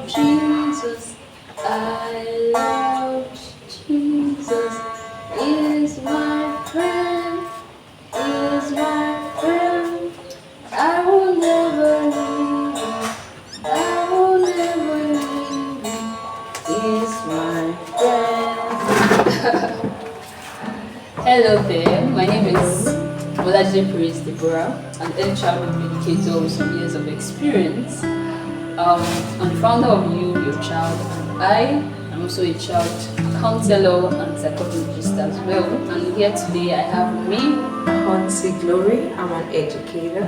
Jesus. I love Jesus. Is my friend. Is my friend. I will never leave him. I will never leave him. Is my friend. Hello there, my name is Olaje Praise Deborah, an early childhood educator with some years of experience. I'm the founder of You, Your Child, and I am also a child counselor and psychologist as well. And here today I have with me Hansi Glory. I'm an educator.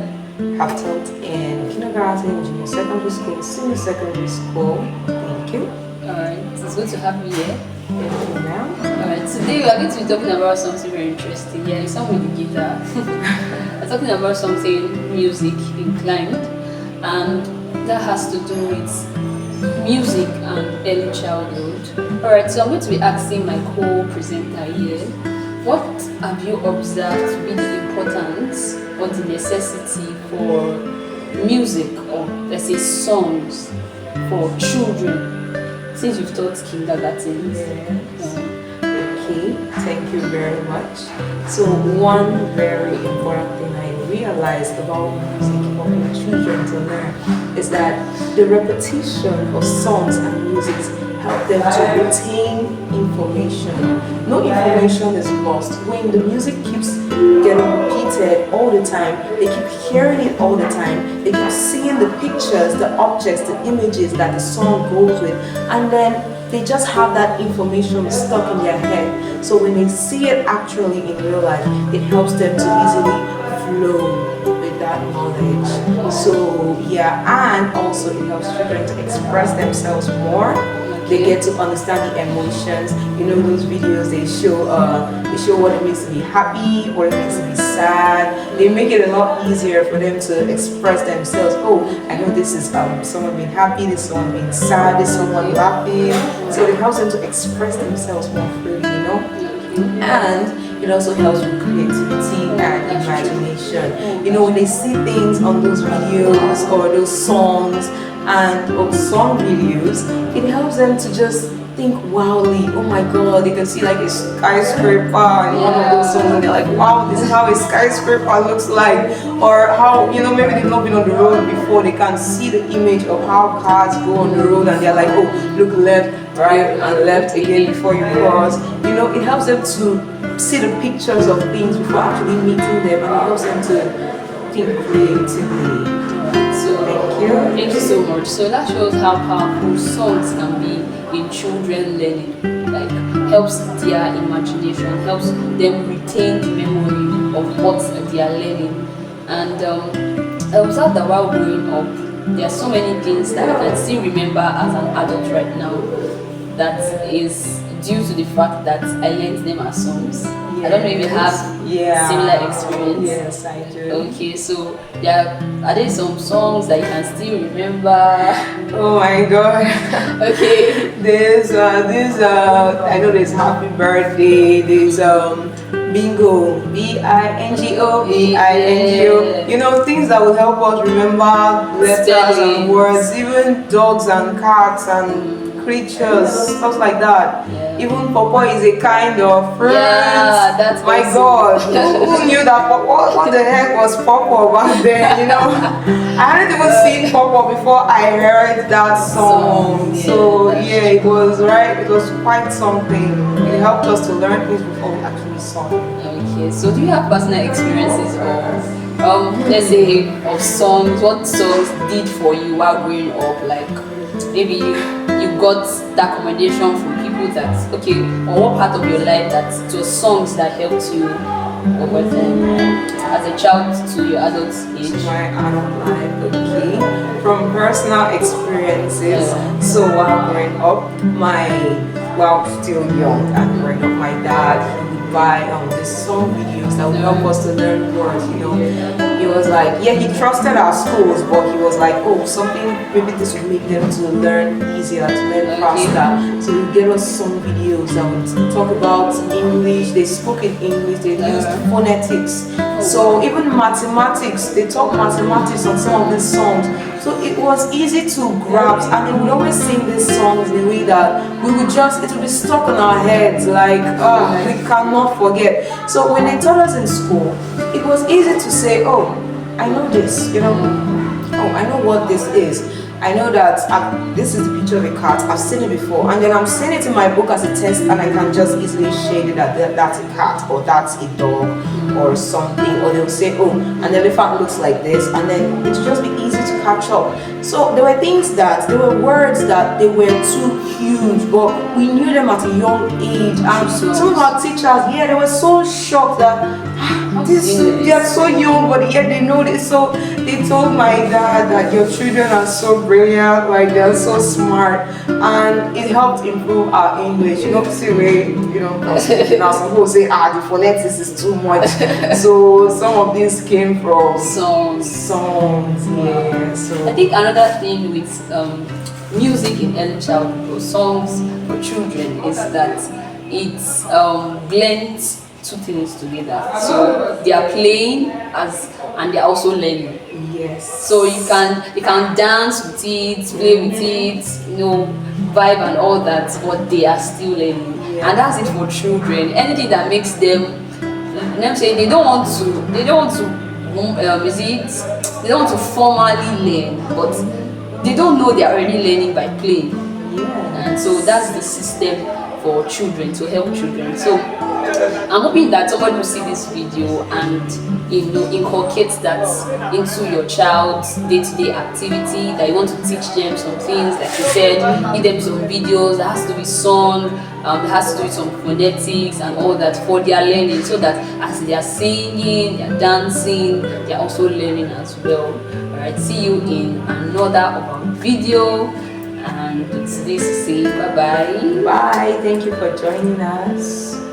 Have taught in kindergarten, junior secondary school, senior secondary school. Thank you. Alright, it's good to have you here. Thank you, ma'am. Alright, today we are going to be talking about something very interesting. Yeah, it's something with the guitar. We're talking about something music inclined, and that has to do with music and early childhood. Alright, so I'm going to be asking my co-presenter here, what have you observed to be the importance or the necessity for music, or let's say songs, for children, since you've taught kindergarten? Yes. Okay, thank you very much. So one very important thing I realized about music for children to learn is that the repetition of songs and music help them to retain information. No information is lost. When the music keeps getting repeated all the time, they keep hearing it all the time, they keep seeing the pictures, the objects, the images that the song goes with, and then they just have that information stuck in their head. So when they see it actually in real life, it helps them to easily flow with that knowledge. So yeah, and also it helps children to express themselves more. They get to understand the emotions. You know, those videos they show what it means to be happy, what it means to be sad. They make it a lot easier for them to express themselves. Oh, I know this is someone being happy, this is someone being sad, this is someone laughing. So it helps them to express themselves more freely, you know. And it also helps with creativity and imagination. You know, when they see things on those videos or those songs or song videos, it helps them to just think wildly. Oh my god, they can see like a skyscraper in one of those songs and they're like, wow, this is how a skyscraper looks like. Or how, you know, maybe they've not been on the road before, they can see the image of how cars go on the road and they're like, oh, look left, right, and left again before you cross. You know, it helps them to see the pictures of things before actually meeting them, and it helps them to think creatively. Thank you so much. So that shows how powerful songs can be in children learning. Like, helps their imagination, helps them retain the memory of what they are learning. And I observed that while growing up, there are so many things that I can still remember as an adult right now that is due to the fact that I learned them as songs. I don't know if you have similar experience. Yes, I do. Okay, so are there some songs that you can still remember? Oh my god. Okay. There's I know there's Happy Birthday, there's Bingo, Bingo, Bingo. You know, things that will help us remember letters and words, even dogs and cats and creatures, stuff like that. Even Pawpaw is a kind of fruit. Yeah, that's my god. Who knew that Pawpaw? What the heck was Pawpaw back then? You know, I hadn't even seen Pawpaw before I heard that song. So yeah, it was right. It was quite something. It helped us to learn things before we actually saw it. Okay, so do you have personal experiences of let's say of songs? What songs did for you while growing up? Like maybe you got that commendation from people that, okay, or what part of your life that it was songs that helped you over time as a child to your adult age? My adult life, okay. From personal experiences, so while growing up, while still young and growing up, my dad would buy these song videos that would help us to learn words, you know. he was like, yeah, he trusted our schools, but he was like, oh, something, maybe this would make them to learn easier, to learn faster. So he gave us some videos that would talk about English. They spoke in English, they used phonetics. So even mathematics, they taught mathematics on some of these songs. So it was easy to grasp, and they would always sing these songs in a way that we would just, it would be stuck on our heads, like, we cannot forget. So when they taught us in school, it was easy to say, oh, I know this, you know, oh, I know what this is. I know that this is the picture of a cat, I've seen it before, and then I'm seeing it in my book as a text, and I can just easily shade it that that's a cat, or that's a dog, or something, or they'll say, oh, an elephant looks like this, and then it'll just be easy to catch up. So there were things that, there were words that they were too huge, but we knew them at a young age, and some of our teachers, yeah, they were so shocked that they are so young, but yet they know this. So they told my dad that your children are so brilliant, like they're so smart, and it helped improve our English. You know, see where, you know, now some people say, the phonetics is too much. So some of these came from songs, yeah. So I think another thing with music in early childhood or songs for children is that it blends two things together. So they are playing and they are also learning. Yes. So you can dance with it, play with it, you know, vibe and all that, but they are still learning. Yeah. And that's it for children. Anything that makes them, I'm saying they don't want to they don't want to formally learn, but they don't know they are already learning by playing. Yeah. And so that's the system for children, to help children. So I'm hoping that somebody will see this video and, you know, inculcate that into your child's day-to-day activity, that you want to teach them some things, like you said, give them some videos that has to be sung, that has to do with some phonetics and all that for their learning, so that as they are singing, they are dancing, they are also learning as well. Alright, see you in another of our video, and it's this to say bye bye. Bye, thank you for joining us.